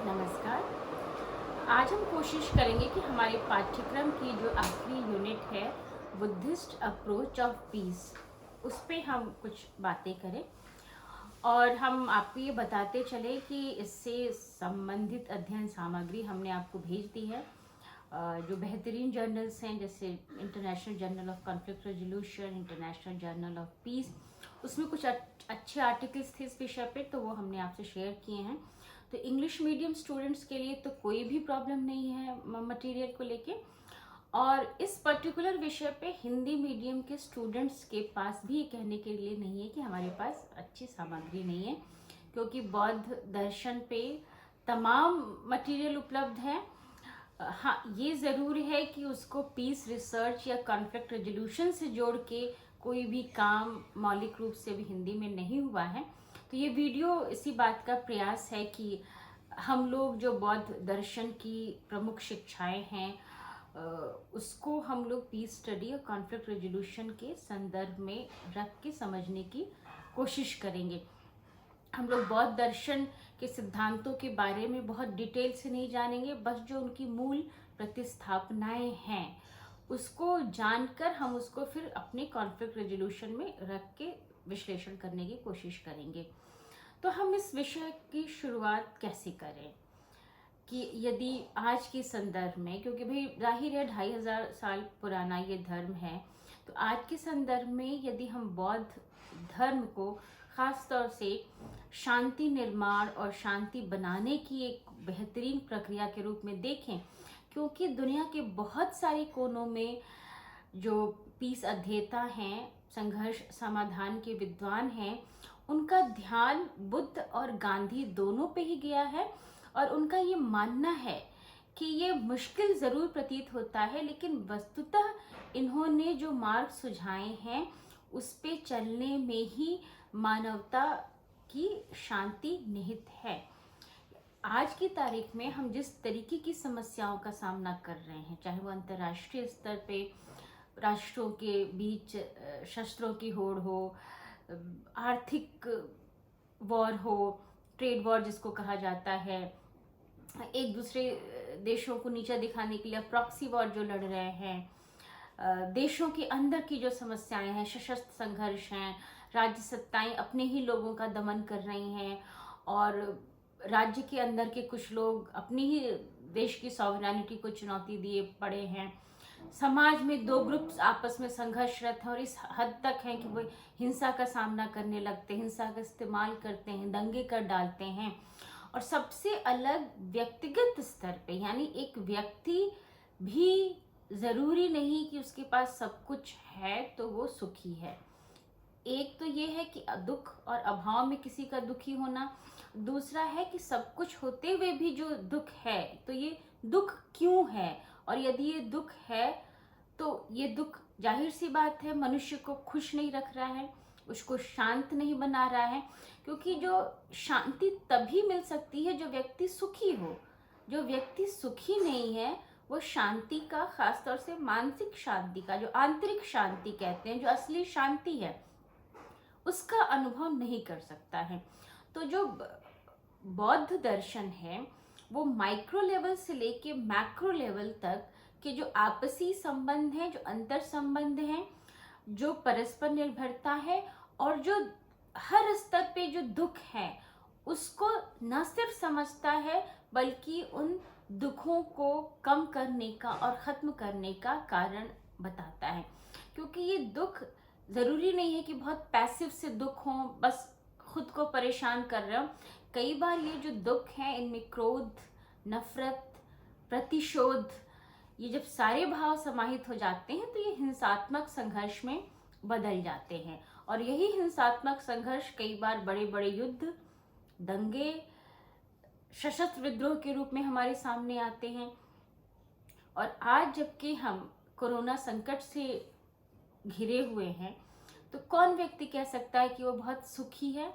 नमस्कार। आज हम कोशिश करेंगे कि हमारे पाठ्यक्रम की जो आखिरी यूनिट है बुद्धिस्ट अप्रोच ऑफ पीस, उस पे हम कुछ बातें करें और हम आपको ये बताते चले कि इससे संबंधित अध्ययन सामग्री हमने आपको भेज दी है। जो बेहतरीन जर्नल्स हैं जैसे international journal of conflict resolution, international journal of peace, उसमें कुछ अच्छे आर्टिकल्स थे इस विषय पे, तो वो हमने आपसे शेयर किए हैं। तो इंग्लिश मीडियम स्टूडेंट्स के लिए तो कोई भी प्रॉब्लम नहीं है मटेरियल को लेके, और इस पर्टिकुलर विषय पे हिंदी मीडियम के स्टूडेंट्स के पास भी ये कहने के लिए नहीं है कि हमारे पास अच्छी सामग्री नहीं है, क्योंकि बौद्ध दर्शन पे तमाम मटेरियल उपलब्ध है। हाँ, ये ज़रूर है कि उसको पीस रिसर्च या कॉन्फ्लिक्ट रेजोल्यूशन से जोड़ के कोई भी काम मौलिक रूप से भी हिंदी में नहीं हुआ है। तो ये वीडियो इसी बात का प्रयास है कि हम लोग जो बौद्ध दर्शन की प्रमुख शिक्षाएं हैं उसको हम लोग पीस स्टडी और कॉन्फ्लिक्ट रेजोल्यूशन के संदर्भ में रख के समझने की कोशिश करेंगे। हम लोग बौद्ध दर्शन के सिद्धांतों के बारे में बहुत डिटेल से नहीं जानेंगे, बस जो उनकी मूल प्रतिस्थापनाएं हैं उसको जानकर हम उसको फिर अपने कॉन्फ्लिक्ट रेजोल्यूशन में रख के विश्लेषण करने की कोशिश करेंगे। तो हम इस विषय की शुरुआत कैसे करें कि यदि आज के संदर्भ में, क्योंकि भाई जाहिर है 2500 साल पुराना ये धर्म है, तो आज के संदर्भ में यदि हम बौद्ध धर्म को खास तौर से शांति निर्माण और शांति बनाने की एक बेहतरीन प्रक्रिया के रूप में देखें, क्योंकि दुनिया के बहुत सारे कोनों में जो पीस अध्येता हैं, संघर्ष समाधान के विद्वान हैं, उनका ध्यान बुद्ध और गांधी दोनों पे ही गया है, और उनका ये मानना है कि ये मुश्किल ज़रूर प्रतीत होता है, लेकिन वस्तुतः इन्होंने जो मार्ग सुझाए हैं उस पे चलने में ही मानवता की शांति निहित है। आज की तारीख में हम जिस तरीके की समस्याओं का सामना कर रहे हैं, चाहे वो अंतर्राष्ट्रीय स्तर पे राष्ट्रों के बीच शस्त्रों की होड़ हो, आर्थिक वॉर हो, ट्रेड वॉर जिसको कहा जाता है, एक दूसरे देशों को नीचा दिखाने के लिए प्रॉक्सी वॉर जो लड़ रहे हैं, देशों के अंदर की जो समस्याएं हैं, सशस्त्र संघर्ष हैं, राज्य सत्ताएं अपने ही लोगों का दमन कर रही हैं, और राज्य के अंदर के कुछ लोग अपनी ही देश की सॉवरेनिटी को चुनौती दिए पड़े हैं, समाज में दो ग्रुप्स आपस में संघर्षरत हैं और इस हद तक हैं कि वो हिंसा का सामना करने लगते हैं, हिंसा का इस्तेमाल करते हैं, दंगे कर डालते हैं। और सबसे अलग व्यक्तिगत स्तर पे, यानी एक व्यक्ति भी ज़रूरी नहीं कि उसके पास सब कुछ है तो वो सुखी है। एक तो ये है कि दुख और अभाव में किसी का दुखी होना, दूसरा है कि सब कुछ होते हुए भी जो दुख है, तो ये दुख क्यों है, और यदि ये दुख है तो ये दुख जाहिर सी बात है मनुष्य को खुश नहीं रख रहा है, उसको शांत नहीं बना रहा है, क्योंकि जो शांति तभी मिल सकती है जो व्यक्ति सुखी हो। जो व्यक्ति सुखी नहीं है वो शांति का, खासतौर से मानसिक शांति का, जो आंतरिक शांति कहते हैं, जो असली शांति है, उसका अनुभव नहीं कर सकता है। तो जो बौद्ध दर्शन है वो माइक्रो लेवल से लेके मैक्रो लेवल तक के जो आपसी संबंध हैं, जो अंतर संबंध हैं, जो परस्पर निर्भरता है, और जो हर स्तर पे जो दुख है उसको न सिर्फ समझता है बल्कि उन दुखों को कम करने का और ख़त्म करने का कारण बताता है। क्योंकि ये दुख ज़रूरी नहीं है कि बहुत पैसिव से दुख हों, बस खुद को परेशान कर रहे हो। कई बार ये जो दुख हैं इनमें क्रोध, नफरत, प्रतिशोध, ये जब सारे भाव समाहित हो जाते हैं तो ये हिंसात्मक संघर्ष में बदल जाते हैं, और यही हिंसात्मक संघर्ष कई बार बड़े बड़े युद्ध, दंगे, सशस्त्र विद्रोह के रूप में हमारे सामने आते हैं। और आज जबकि हम कोरोना संकट से घिरे हुए हैं, तो कौन व्यक्ति कह सकता है कि वो बहुत सुखी है?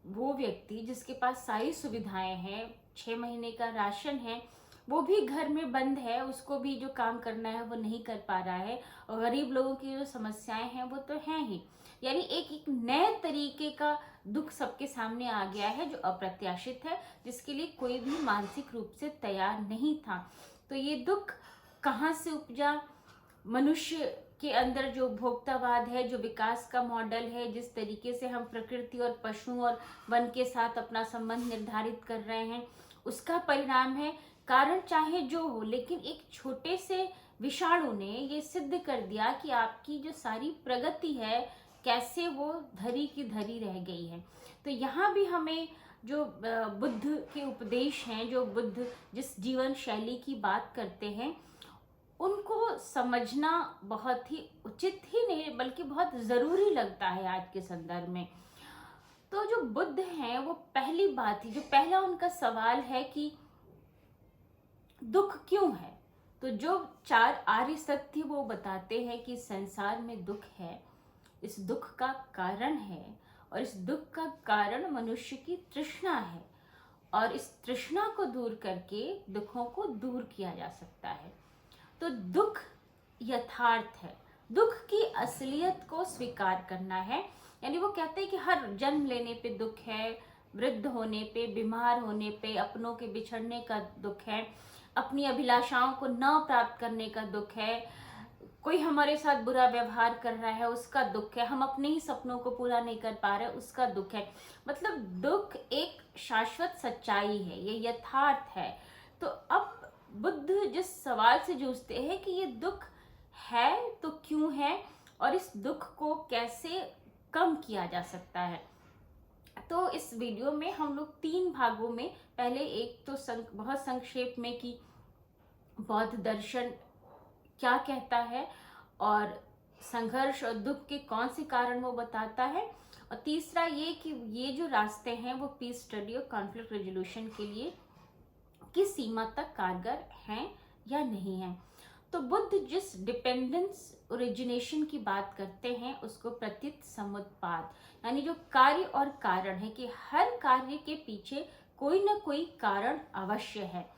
वो व्यक्ति जिसके पास सारी सुविधाएं हैं, 6 महीने का राशन है, वो भी घर में बंद है, उसको भी जो काम करना है वो नहीं कर पा रहा है, और गरीब लोगों की जो समस्याएं हैं वो तो हैं ही। यानी एक एक नए तरीके का दुख सबके सामने आ गया है जो अप्रत्याशित है, जिसके लिए कोई भी मानसिक रूप से तैयार नहीं था। तो ये दुख कहाँ से उपजा? मनुष्य के अंदर जो उपभोक्तावाद है, जो विकास का मॉडल है, जिस तरीके से हम प्रकृति और पशु और वन के साथ अपना संबंध निर्धारित कर रहे हैं, उसका परिणाम है। कारण चाहे जो हो, लेकिन एक छोटे से विषाणु ने ये सिद्ध कर दिया कि आपकी जो सारी प्रगति है कैसे वो धरी की धरी रह गई है। तो यहाँ भी हमें जो बुद्ध के उपदेश हैं, जो बुद्ध जिस जीवन शैली की बात करते हैं, उनको समझना बहुत ही उचित ही नहीं बल्कि बहुत ज़रूरी लगता है आज के संदर्भ में। तो जो बुद्ध हैं वो पहली बात ही, जो पहला उनका सवाल है कि दुख क्यों है। तो जो 4 आर्य सत्य वो बताते हैं कि संसार में दुख है, इस दुख का कारण है, और इस दुख का कारण मनुष्य की तृष्णा है, और इस तृष्णा को दूर करके दुखों को दूर किया जा सकता है। तो दुख यथार्थ है, दुख की असलियत को स्वीकार करना है। यानी वो कहते हैं कि हर जन्म लेने पे दुख है, वृद्ध होने पे, बीमार होने पे, अपनों के बिछड़ने का दुख है, अपनी अभिलाषाओं को न प्राप्त करने का दुख है, कोई हमारे साथ बुरा व्यवहार कर रहा है उसका दुख है, हम अपने ही सपनों को पूरा नहीं कर पा रहे उसका दुख है। मतलब दुख एक शाश्वत सच्चाई है, ये यथार्थ है। तो अब बुद्ध जिस सवाल से जूझते हैं कि ये दुख है तो क्यों है, और इस दुख को कैसे कम किया जा सकता है। तो इस वीडियो में हम लोग 3 भागों में, पहले एक तो बहुत संक्षेप में कि बौद्ध दर्शन क्या कहता है, और संघर्ष और दुख के कौन से कारण वो बताता है, और तीसरा ये कि ये जो रास्ते हैं वो पीस स्टडी और कॉन्फ्लिक्ट रेजोल्यूशन के लिए किस सीमा तक कारगर हैं या नहीं हैं। तो बुद्ध जिस डिपेंडेंस ओरिजिनेशन की बात करते हैं उसको प्रतीत समुत्पाद, यानी जो कार्य और कारण है कि हर कार्य के पीछे कोई ना कोई कारण अवश्य है,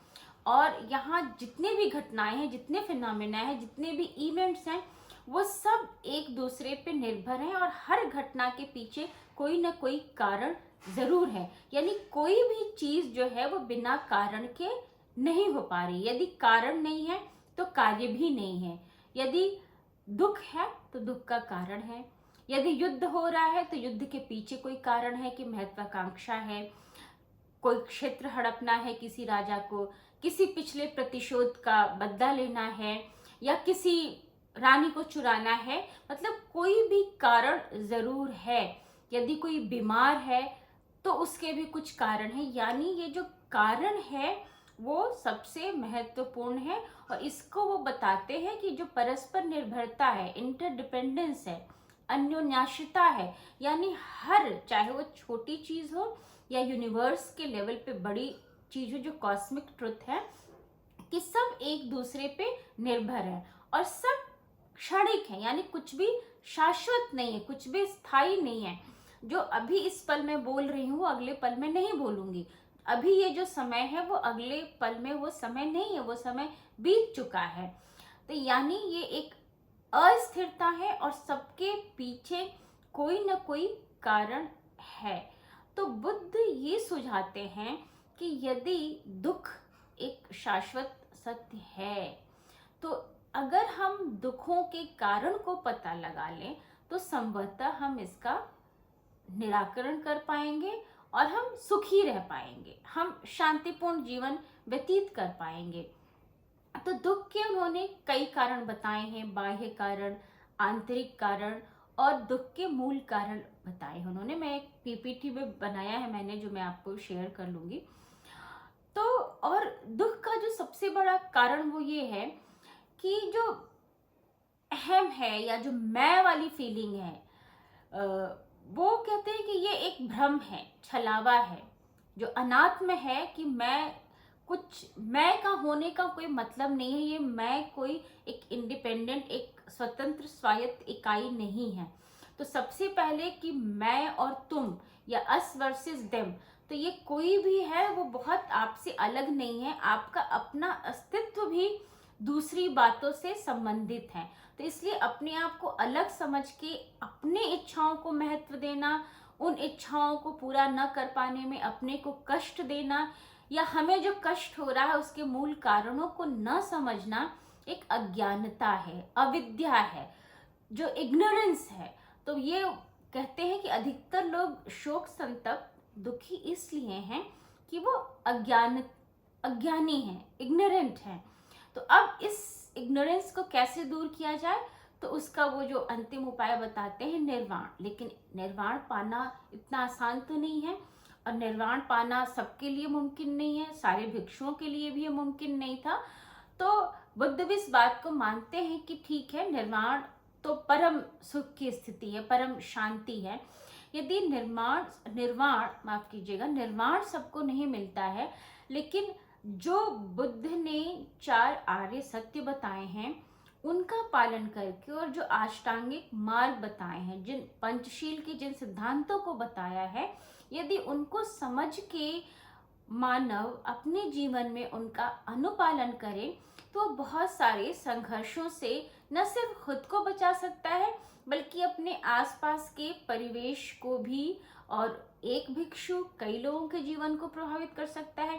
और यहाँ जितने भी घटनाएं हैं, जितने फिनोमेना हैं, जितने भी इवेंट्स हैं, वो सब एक दूसरे पे निर्भर हैं, और हर घटना के पीछे कोई ना कोई कारण जरूर है। यानी कोई भी चीज जो है वो बिना कारण के नहीं हो पा रही। यदि कारण नहीं है तो कार्य भी नहीं है। यदि दुख है तो दुख का कारण है। यदि युद्ध हो रहा है तो युद्ध के पीछे कोई कारण है कि महत्वाकांक्षा है, कोई क्षेत्र हड़पना है किसी राजा को, किसी पिछले प्रतिशोध का बदला लेना है, या किसी रानी को चुराना है। मतलब कोई भी कारण जरूर है। यदि कोई बीमार है तो उसके भी कुछ कारण है। यानी ये जो कारण है वो सबसे महत्वपूर्ण है, और इसको वो बताते हैं कि जो परस्पर निर्भरता है, इंटरडिपेंडेंस है, अन्योन्याश्रिता है, यानी हर, चाहे वो छोटी चीज हो या यूनिवर्स के लेवल पे बड़ी चीज हो, जो कॉस्मिक ट्रुथ है, कि सब एक दूसरे पे निर्भर है और सब क्षणिक है। यानी कुछ भी शाश्वत नहीं है, कुछ भी स्थायी नहीं है। जो अभी इस पल में बोल रही हूँ अगले पल में नहीं बोलूंगी। अभी ये जो समय है वो अगले पल में वो समय नहीं है, वो समय बीत चुका है। तो यानी ये एक अस्थिरता है और सबके पीछे कोई ना कोई कारण है। तो बुद्ध ये सुझाते हैं कि यदि दुख एक शाश्वत सत्य है, तो अगर हम दुखों के कारण को पता लगा लें तो संभवतः हम इसका निराकरण कर पाएंगे और हम सुखी रह पाएंगे, हम शांतिपूर्ण जीवन व्यतीत कर पाएंगे। तो दुख के उन्होंने कई कारण बताए हैं, बाह्य कारण, आंतरिक कारण, और दुख के मूल कारण बताए उन्होंने। मैं एक पीपीटी में बनाया है मैंने, जो मैं आपको शेयर कर लूंगी। तो और दुख का जो सबसे बड़ा कारण वो ये है कि जो अहम है या जो मैं वाली फीलिंग है, वो कहते हैं कि ये एक भ्रम है, छलावा है, जो अनात्म है, कि मैं का होने का कोई मतलब नहीं है। ये मैं कोई एक इंडिपेंडेंट, एक स्वतंत्र स्वायत्त इकाई नहीं है। तो सबसे पहले कि मैं और तुम, या अस वर्सेस देम, तो ये कोई भी है वो बहुत आपसे अलग नहीं है। आपका अपना अस्तित्व भी दूसरी बातों से संबंधित है। तो इसलिए अपने आप को अलग समझ के अपने इच्छाओं को महत्व देना, उन इच्छाओं को पूरा न कर पाने में अपने को कष्ट देना, या हमें जो कष्ट हो रहा है उसके मूल कारणों को न समझना एक अज्ञानता है, अविद्या है, जो इग्नोरेंस है। तो ये कहते हैं कि अधिकतर लोग शोक संतप्त दुखी इसलिए हैं कि वो अज्ञानी हैं, इग्नोरेंट हैं। तो अब इस इग्नोरेंस को कैसे दूर किया जाए, तो उसका वो जो अंतिम उपाय बताते हैं निर्वाण। लेकिन निर्वाण पाना इतना आसान तो नहीं है, और निर्वाण पाना सबके लिए मुमकिन नहीं है, सारे भिक्षुओं के लिए भी ये मुमकिन नहीं था। तो बुद्ध भी इस बात को मानते हैं कि ठीक है, निर्वाण तो परम सुख की स्थिति है, परम शांति है। यदि निर्वाण माफ कीजिएगा, निर्वाण सबको नहीं मिलता है, लेकिन जो बुद्ध ने 4 आर्य सत्य बताए हैं उनका पालन करके, और जो अष्टांगिक मार्ग बताए हैं, जिन पंचशील के जिन सिद्धांतों को बताया है, यदि उनको समझ के मानव अपने जीवन में उनका अनुपालन करे, तो बहुत सारे संघर्षों से न सिर्फ खुद को बचा सकता है, बल्कि अपने आसपास के परिवेश को भी, और एक भिक्षु कई लोगों के जीवन को प्रभावित कर सकता है।